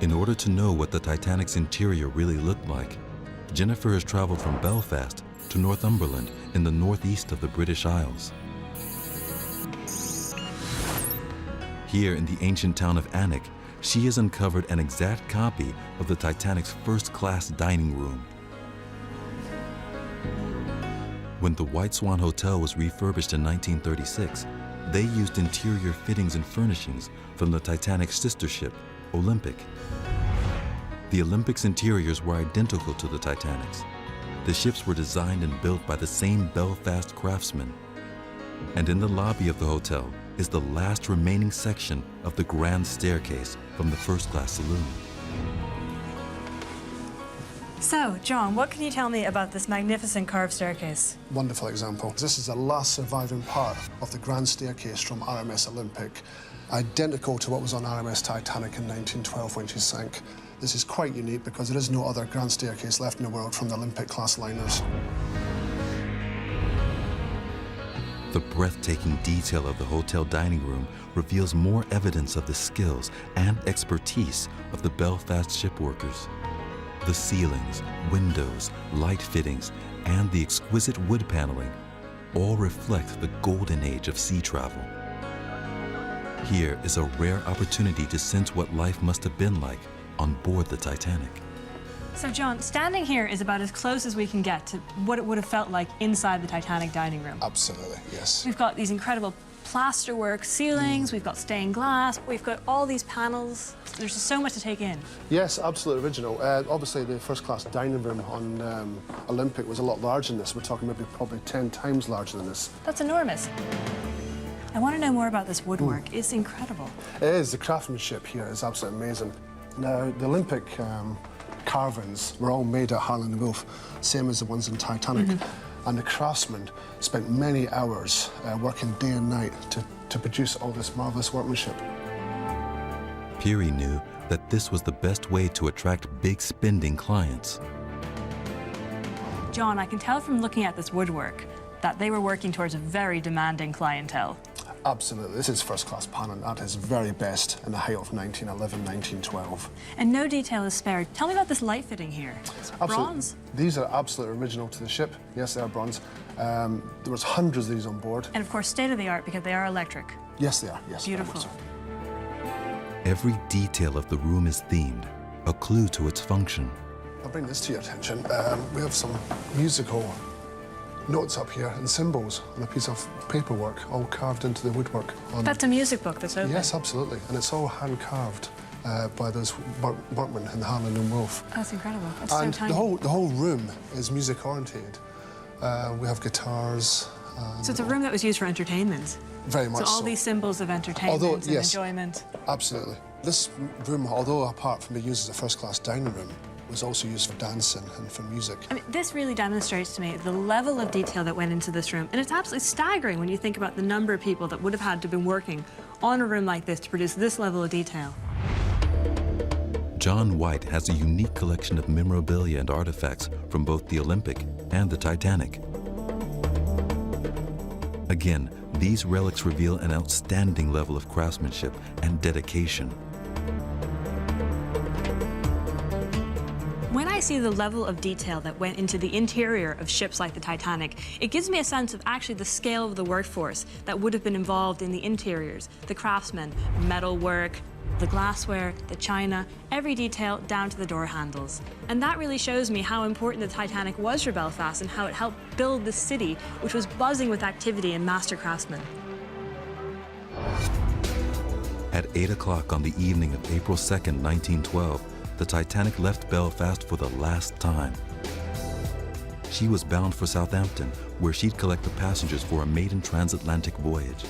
In order to know what the Titanic's interior really looked like, Jennifer has traveled from Belfast to Northumberland in the northeast of the British Isles. Here in the ancient town of Alnwick, she has uncovered an exact copy of the Titanic's first-class dining room. When the White Swan Hotel was refurbished in 1936, they used interior fittings and furnishings from the Titanic's sister ship, Olympic. The Olympic's interiors were identical to the Titanic's. The ships were designed and built by the same Belfast craftsmen. And in the lobby of the hotel is the last remaining section of the grand staircase from the first-class saloon. So, John, what can you tell me about this magnificent carved staircase? Wonderful example. This is the last surviving part of the grand staircase from RMS Olympic, identical to what was on RMS Titanic in 1912 when she sank. This is quite unique because there is no other grand staircase left in the world from the Olympic-class liners. The breathtaking detail of the hotel dining room reveals more evidence of the skills and expertise of the Belfast shipworkers. The ceilings, windows, light fittings, and the exquisite wood paneling all reflect the golden age of sea travel. Here is a rare opportunity to sense what life must have been like on board the Titanic. So, John, standing here is about as close as we can get to what it would have felt like inside the Titanic dining room. Absolutely, yes. We've got these incredible plasterwork ceilings, we've got stained glass, we've got all these panels. There's just so much to take in. Yes, absolutely original. Obviously, the first-class dining room on Olympic was a lot larger than this. We're talking maybe probably 10 times larger than this. That's enormous. I want to know more about this woodwork. It's incredible. It is. The craftsmanship here is absolutely amazing. Now, the Olympic carvings were all made at Harland and Wolff, same as the ones in Titanic. And the craftsmen spent many hours working day and night to produce all this marvelous workmanship. Peary knew that this was the best way to attract big spending clients. John, I can tell from looking at this woodwork that they were working towards a very demanding clientele. Absolutely. This is first-class panel at its very best in the height of 1911, 1912. And no detail is spared. Tell me about this light fitting here. It's bronze. These are absolutely original to the ship. Yes, they are bronze. There was hundreds of these on board. And of course, state-of-the-art because they are electric. Yes, they are. Yes. Beautiful. Every detail of the room is themed, a clue to its function. I'll bring this to your attention. We have some musical notes up here and symbols on a piece of paperwork, all carved into the woodwork. That's a music book that's open. Yes, absolutely. And it's all hand-carved by those workmen in Harland and Wolff. That's incredible. It's And so tiny. the whole room is music-oriented. We have guitars. So it's a room that was used for entertainment. Very much So all so. these symbols of entertainment and yes, enjoyment. Absolutely. This room, although apart from being used as a first-class dining room, was also used for dancing and for music. I mean, this really demonstrates to me the level of detail that went into this room. And it's absolutely staggering when you think about the number of people that would have had to have been working on a room like this to produce this level of detail. John White has a unique collection of memorabilia and artifacts from both the Olympic and the Titanic. Again, these relics reveal an outstanding level of craftsmanship and dedication. When I see the level of detail that went into the interior of ships like the Titanic, it gives me a sense of actually the scale of the workforce that would have been involved in the interiors, the craftsmen, metalwork, the glassware, the china, every detail down to the door handles. And that really shows me how important the Titanic was for Belfast and how it helped build this city, which was buzzing with activity and master craftsmen. At 8 o'clock on the evening of April 2nd, 1912, the Titanic left Belfast for the last time. She was bound for Southampton, where she'd collect the passengers for a maiden transatlantic voyage.